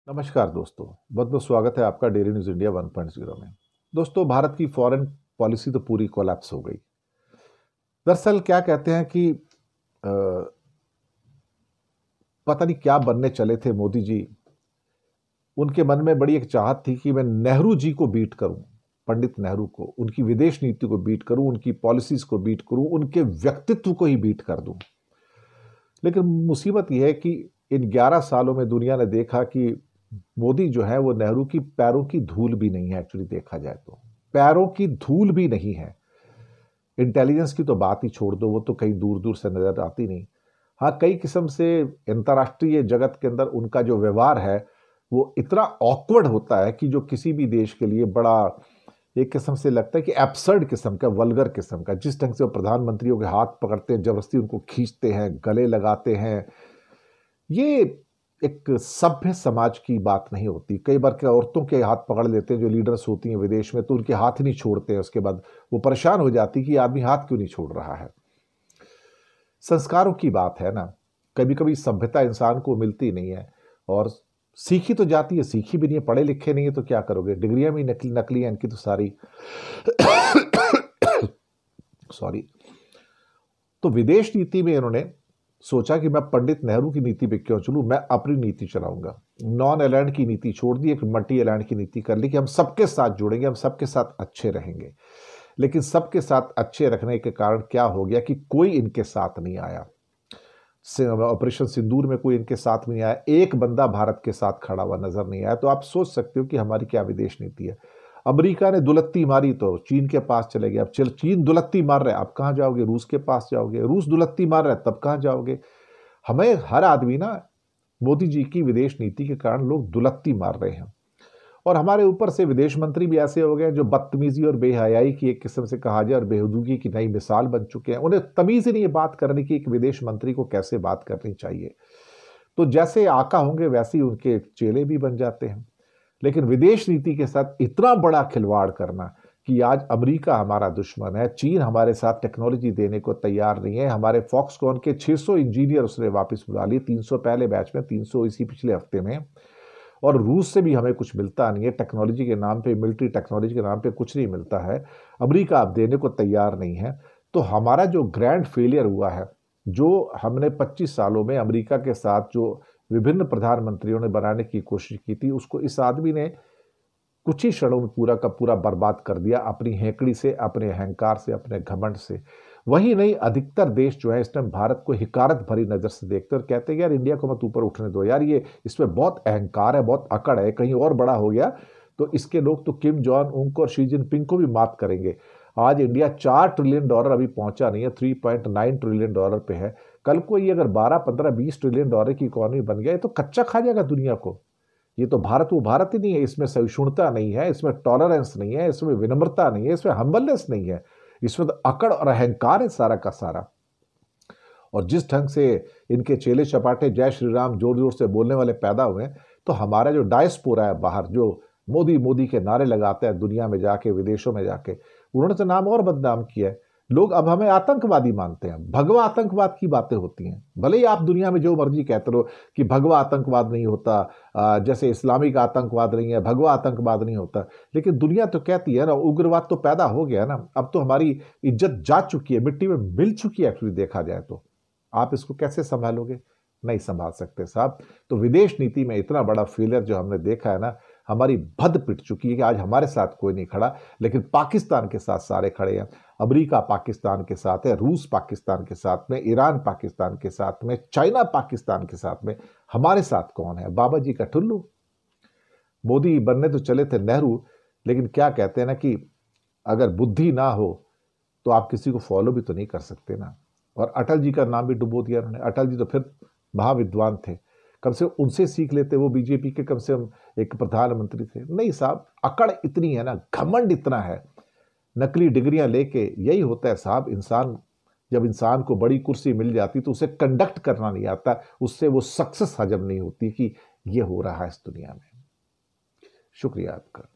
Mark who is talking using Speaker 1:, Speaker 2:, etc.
Speaker 1: नमस्कार दोस्तों, बहुत बहुत स्वागत है आपका डेली न्यूज़ इंडिया 1.0 में। दोस्तों, भारत की फॉरेन पॉलिसी तो पूरी कोलैप्स हो गई। दरअसल क्या कहते हैं कि अ, पता नहीं क्या बनने चले थे मोदी जी। उनके मन में बड़ी एक चाहत थी कि मैं नेहरू जी को बीट करूं, पंडित नेहरू को, उनकी विदेश नीति को बीट करूं, उनकी पॉलिसीज को बीट करूं, उनके व्यक्तित्व को ही बीट कर दूं। लेकिन मुसीबत यह है कि इन 11 सालों में दुनिया ने देखा कि मोदी जो है वो नेहरू की पैरों की धूल भी नहीं है। एक्चुअली देखा जाए तो पैरों की धूल भी नहीं है। इंटेलिजेंस की तो बात ही छोड़ दो, वो तो कहीं दूर दूर से नजर आती नहीं। हाँ, कई किस्म से अंतर्राष्ट्रीय जगत के अंदर उनका जो व्यवहार है वो इतना ऑकवर्ड होता है कि जो किसी भी देश के लिए बड़ा एक किस्म से लगता है कि एब्सर्ड किस्म का, वल्गर किस्म का। जिस ढंग से वो प्रधानमंत्रियों के हाथ पकड़ते हैं, जबरदस्ती उनको खींचते हैं, गले लगाते हैं, ये एक सभ्य समाज की बात नहीं होती। कई बार क्या औरतों के हाथ पकड़ लेते हैं जो लीडर्स होती हैं विदेश में, तो उनके हाथ ही नहीं छोड़ते हैं। उसके बाद वो परेशान हो जाती कि आदमी हाथ क्यों नहीं छोड़ रहा है। संस्कारों की बात है ना, कभी कभी सभ्यता इंसान को मिलती नहीं है और सीखी तो जाती है, सीखी भी नहीं है, पढ़े लिखे नहीं है तो क्या करोगे। डिग्रियां भी नकली नकली हैं इनकी तो सारी। सॉरी। तो विदेश नीति में इन्होंने सोचा कि मैं पंडित नेहरू की नीति पे क्यों चलूं, मैं अपनी नीति चलाऊंगा। नॉन अलाइंड की नीति छोड़ दी, एक मल्टी अलाइंड की नीति कर ली कि हम सबके साथ जुड़ेंगे, हम सबके साथ अच्छे रहेंगे। लेकिन सबके साथ अच्छे रखने के कारण क्या हो गया कि कोई इनके साथ नहीं आया। ऑपरेशन सिंदूर में कोई इनके साथ नहीं आया, एक बंदा भारत के साथ खड़ा हुआ नजर नहीं आया। तो आप सोच सकते हो कि हमारी क्या विदेश नीति है। अमेरिका ने दुलत्ती मारी तो चीन के पास चले गए। अब चल चीन दुलत्ती मार रहे, अब कहां जाओगे? रूस के पास जाओगे। रूस दुलत्ती मार रहे, तब कहां जाओगे? हमें हर आदमी ना, मोदी जी की विदेश नीति के कारण लोग दुलत्ती मार रहे हैं। और हमारे ऊपर से विदेश मंत्री भी ऐसे हो गए जो बदतमीजी और बेहयाई की एक किस्म से कहा जाए और बेहुदगी की नई मिसाल बन चुके हैं। उन्हें तमीज ही नहीं है बात करने की, एक विदेश मंत्री को कैसे बात करनी चाहिए। तो जैसे आका होंगे वैसे ही उनके चेले भी बन जाते हैं। लेकिन विदेश नीति के साथ इतना बड़ा खिलवाड़ करना कि आज अमेरिका हमारा दुश्मन है, चीन हमारे साथ टेक्नोलॉजी देने को तैयार नहीं है। हमारे फॉक्सकॉन के 600 इंजीनियर उसने वापस बुला लिए, 300 पहले बैच में, 300 इसी पिछले हफ्ते में। और रूस से भी हमें कुछ मिलता नहीं है टेक्नोलॉजी के नाम पे, मिलिट्री टेक्नोलॉजी के नाम पे कुछ नहीं मिलता है। अमेरिका अब देने को तैयार नहीं है। तो हमारा जो ग्रैंड फेलियर हुआ है, जो हमने 25 सालों में अमेरिका के साथ जो विभिन्न प्रधानमंत्रियों ने बनाने की कोशिश की थी, उसको इस आदमी ने कुछ ही क्षणों में पूरा का पूरा बर्बाद कर दिया, अपनी हेकड़ी से, अपने अहंकार से, अपने घमंड से। वही नहीं, अधिकतर देश जो है इस टाइम भारत को हिकारत भरी नजर से देखते हैं और कहते हैं यार इंडिया को मत ऊपर उठने दो, यार ये इसमें बहुत अहंकार है, बहुत अकड़ है, कहीं और बड़ा हो गया तो इसके लोग तो किम जॉन उनको और शी जिनपिंग को भी मात करेंगे। आज इंडिया $4 ट्रिलियन अभी पहुंचा नहीं है, $3.9 ट्रिलियन पे है। कल को ये अगर 12, 15, $20 ट्रिलियन की इकोनॉमी बन गया, ये तो कच्चा खा जाएगा दुनिया को। ये तो भारत वो भारत ही नहीं है। इसमें सहिष्णुता नहीं है, इसमें टॉलरेंस नहीं है, इसमें विनम्रता नहीं है, इसमें हम्बलनेस नहीं है, इसमें तो अकड़ और अहंकार है सारा का सारा। और जिस ढंग से इनके चेले चपाटे जय श्री राम जोर जोर से बोलने वाले पैदा हुए हैं, तो हमारा जो डायस्पोरा है बाहर, जो मोदी मोदी के नारे लगाते हैं दुनिया में जाके, विदेशों में जाके, उन्होंने तो नाम और बदनाम किया है। लोग अब हमें आतंकवादी मानते हैं, भगवा आतंकवाद की बातें होती हैं। भले ही आप दुनिया में जो मर्जी कहते रहो कि भगवा आतंकवाद नहीं होता, जैसे इस्लामिक आतंकवाद नहीं है, भगवा आतंकवाद नहीं होता, लेकिन दुनिया तो कहती है ना, उग्रवाद तो पैदा हो गया ना। अब तो हमारी इज्जत जा चुकी है, मिट्टी में मिल चुकी है। एक्चुअली देखा जाए तो आप इसको कैसे संभालोगे? नहीं संभाल सकते साहब। तो विदेश नीति में इतना बड़ा फेलियर जो हमने देखा है ना, हमारी भद पिट चुकी है कि आज हमारे साथ कोई नहीं खड़ा, लेकिन पाकिस्तान के साथ सारे खड़े हैं। अमेरिका पाकिस्तान के साथ है, रूस पाकिस्तान के साथ में, ईरान पाकिस्तान के साथ में, चाइना पाकिस्तान के साथ में। हमारे साथ कौन है? बाबा जी का ठुल्लू। मोदी बनने तो चले थे नेहरू, लेकिन क्या कहते हैं ना कि अगर बुद्धि ना हो तो आप किसी को फॉलो भी तो नहीं कर सकते ना। और अटल जी का नाम भी डुबो दिया उन्होंने। अटल जी तो फिर महाविद्वान थे, कम से कम उनसे सीख लेते, वो बीजेपी के कम से कम एक प्रधानमंत्री थे। नहीं साहब, अकड़ इतनी है ना, घमंड इतना है, नकली डिग्रियां लेके। यही होता है साहब, इंसान जब इंसान को बड़ी कुर्सी मिल जाती तो उसे कंडक्ट करना नहीं आता, उससे वो सक्सेस हजम नहीं होती कि ये हो रहा है इस दुनिया में। शुक्रिया आपका।